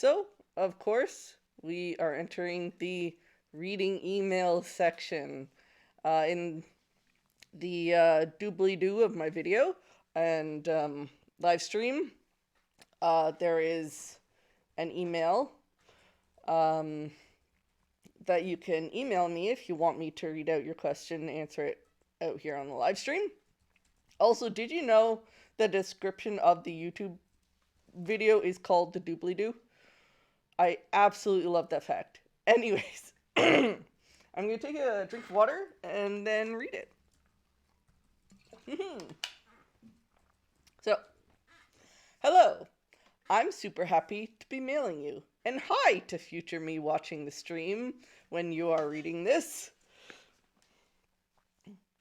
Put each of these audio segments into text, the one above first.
So, of course, we are entering the reading email section in the doobly-doo of my video and live stream. There is an email um, that you can email me if you want me to read out your question and answer it out here on the live stream. Also, did you know the description of the YouTube video is called the doobly-doo? I absolutely love that fact. Anyways, I'm going to take a drink of water and then read it. So, hello. I'm super happy to be mailing you. And hi to future me watching the stream when you are reading this.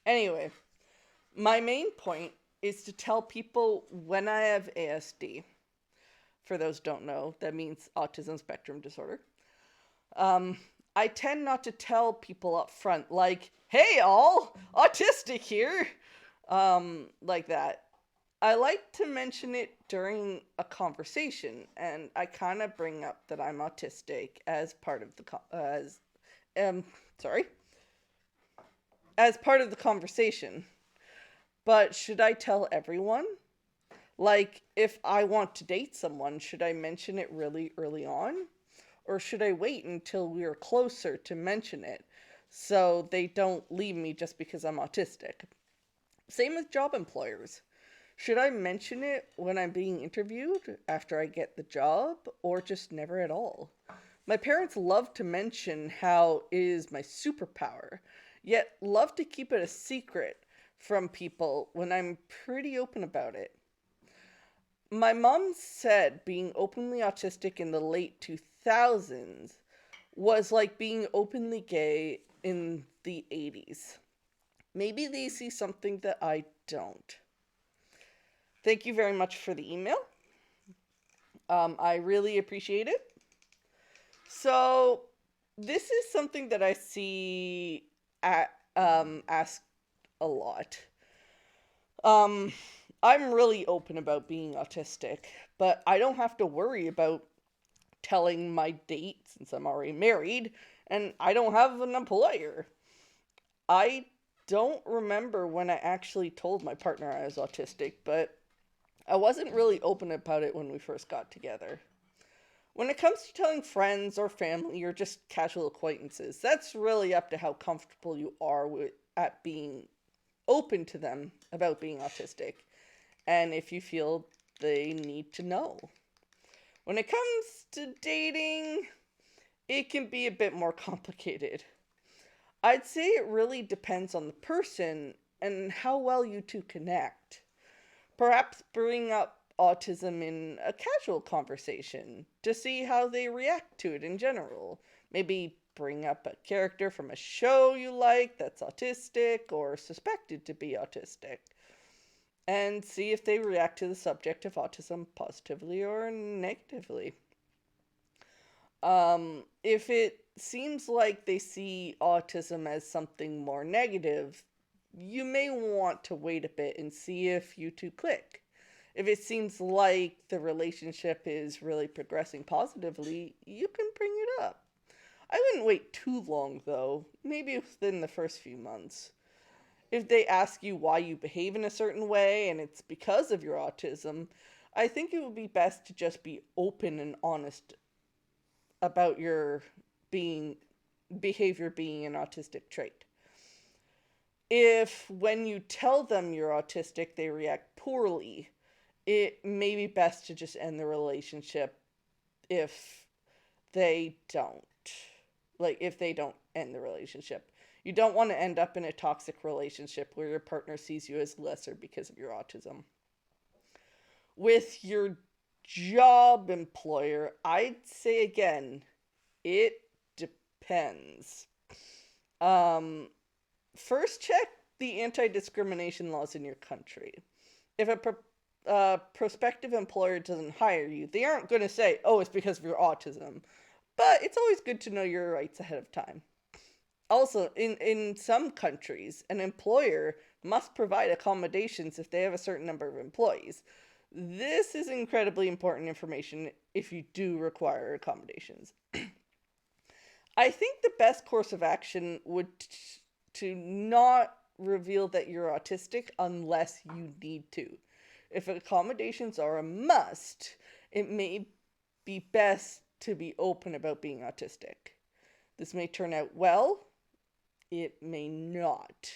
Anyway, my main point is to tell people when I have ASD. For those who don't know, that means autism spectrum disorder. I tend not to tell people up front, like, hey all, autistic here, like that. I like to mention it during a conversation, and I kind of bring up that I'm autistic as part of the as part of the conversation. But should I tell everyone? Like, if I want to date someone, should I mention it really early on? Or should I wait until we're closer to mention it so they don't leave me just because I'm autistic? Same with job employers. Should I mention it when I'm being interviewed after I get the job, or just never at all? My parents love to mention how it is my superpower, yet love to keep it a secret from people when I'm pretty open about it. My mom said being openly autistic in the late 2000s was like being openly gay in the 80s. Maybe they see something that I don't. Thank you very much for the email. I really appreciate it. So, this is something that I see asked a lot. I'm really open about being autistic, but I don't have to worry about telling my date since I'm already married and I don't have an employer. I don't remember when I actually told my partner I was autistic, but I wasn't really open about it when we first got together. When it comes to telling friends or family or just casual acquaintances, that's really up to how comfortable you are at being open to them about being autistic, and if you feel they need to know. When it comes to dating, it can be a bit more complicated. I'd say it really depends on the person and how well you two connect. Perhaps bring up autism in a casual conversation to see how they react to it in general. Maybe bring up a character from a show you like that's autistic or suspected to be autistic, and see if they react to the subject of autism positively or negatively. If it seems like they see autism as something more negative, you may want to wait a bit and see if you two click. If it seems like the relationship is really progressing positively, you can bring it up. I wouldn't wait too long, though, maybe within the first few months. If they ask you why you behave in a certain way and it's because of your autism, I think it would be best to just be open and honest about your behavior being an autistic trait. If when you tell them you're autistic they react poorly, it may be best to just end the relationship if they don't. If they don't end the relationship. You don't want to end up in a toxic relationship where your partner sees you as lesser because of your autism. With your job employer, I'd say again, it depends. First, check the anti-discrimination laws in your country. If a prospective employer doesn't hire you, they aren't going to say, oh, it's because of your autism. But it's always good to know your rights ahead of time. Also, in some countries, an employer must provide accommodations if they have a certain number of employees. This is incredibly important information if you do require accommodations. I think the best course of action would to not reveal that you're autistic unless you need to. If accommodations are a must, it may be best to be open about being autistic. This may turn out well, it may not.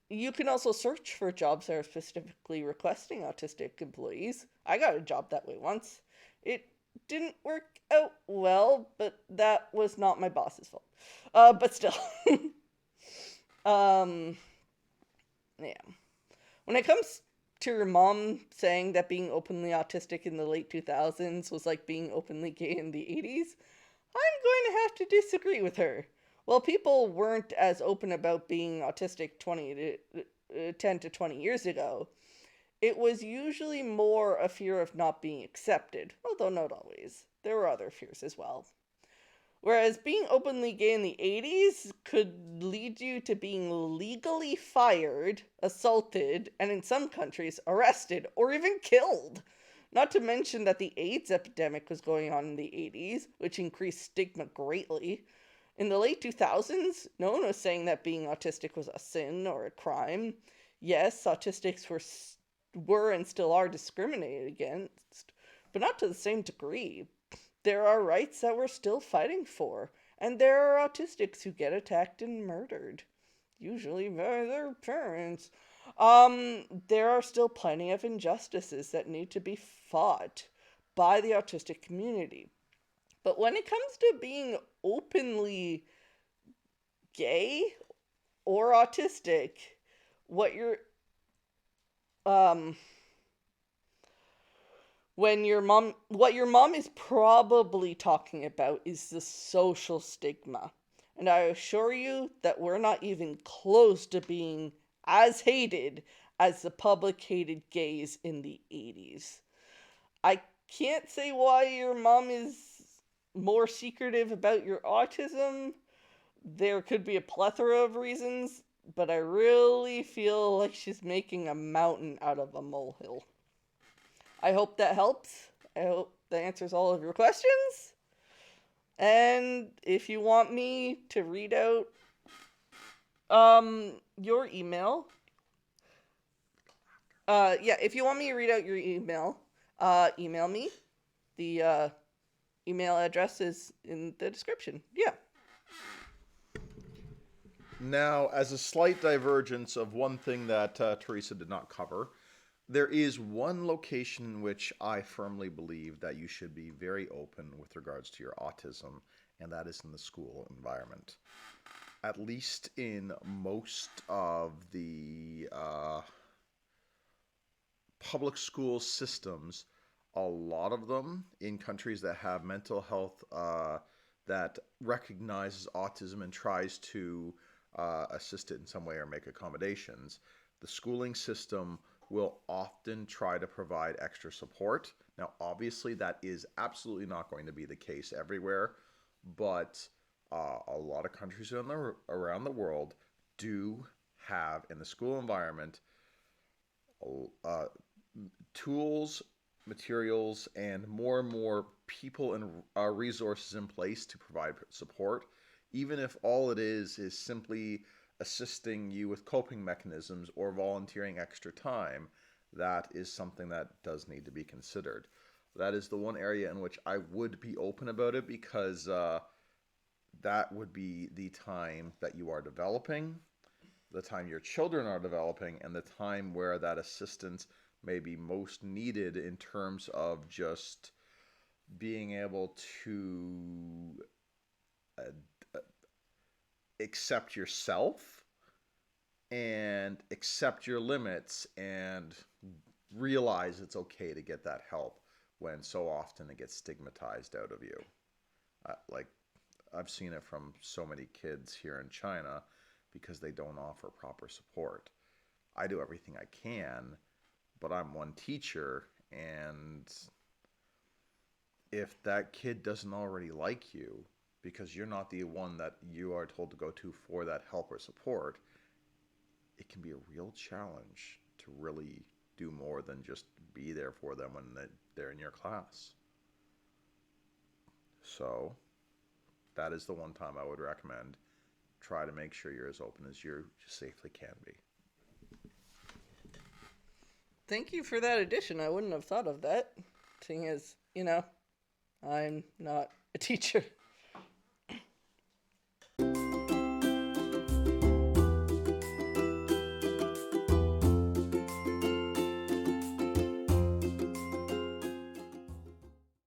You can also search for jobs that are specifically requesting autistic employees. I got a job that way once. It didn't work out well, but that was not my boss's fault. But still. um, yeah. When it comes to your mom saying that being openly autistic in the late 2000s was like being openly gay in the 80s, I'm going to have to disagree with her. Well, people weren't as open about being autistic 10 to 20 years ago. It was usually more a fear of not being accepted, although not always. There were other fears as well. Whereas being openly gay in the 80s could lead you to being legally fired, assaulted, and in some countries arrested or even killed. Not to mention that the AIDS epidemic was going on in the 80s, which increased stigma greatly. In the late 2000s, no one was saying that being autistic was a sin or a crime. Yes, autistics were and still are discriminated against, but not to the same degree. There are rights that we're still fighting for, and there are autistics who get attacked and murdered, usually by their parents. There are still plenty of injustices that need to be fought by the autistic community. But when it comes to being openly gay or autistic, what you're um what your mom is probably talking about is the social stigma. And I assure you that we're not even close to being as hated as the public hated gays in the 80s. I can't say why your mom is more secretive about your autism. There could be a plethora of reasons, but I really feel like she's making a mountain out of a molehill. I hope that helps. I hope that answers all of your questions. And if you want me to read out your email, if you want me to read out your email, email me. The email address is in the description. Yeah. Now, as a slight divergence of one thing that Teresa did not cover, there is one location in which I firmly believe that you should be very open with regards to your autism, and that is in the school environment. At least in most of the public school systems, a lot of them in countries that have mental health that recognizes autism and tries to assist it in some way or make accommodations, the schooling system will often try to provide extra support. Now, obviously, that is absolutely not going to be the case everywhere, but a lot of countries around the world do have in the school environment tools, materials, and more people and resources in place to provide support, even if all it is simply assisting you with coping mechanisms or volunteering extra time. That is something that does need to be considered. That is the one area in which I would be open about it, because that would be the time that you are developing, the time your children are developing, and the time where that assistance may be most needed in terms of just being able to accept yourself and accept your limits and realize it's okay to get that help, when so often it gets stigmatized out of you. Like, I've seen it from so many kids here in China because they don't offer proper support. I do everything I can, but I'm one teacher, and if that kid doesn't already like you because you're not the one that you are told to go to for that help or support, it can be a real challenge to really do more than just be there for them when they're in your class. So that is the one time I would recommend. Try to make sure you're as open as you safely can be. Thank you for that addition. I wouldn't have thought of that, seeing as, I'm not a teacher.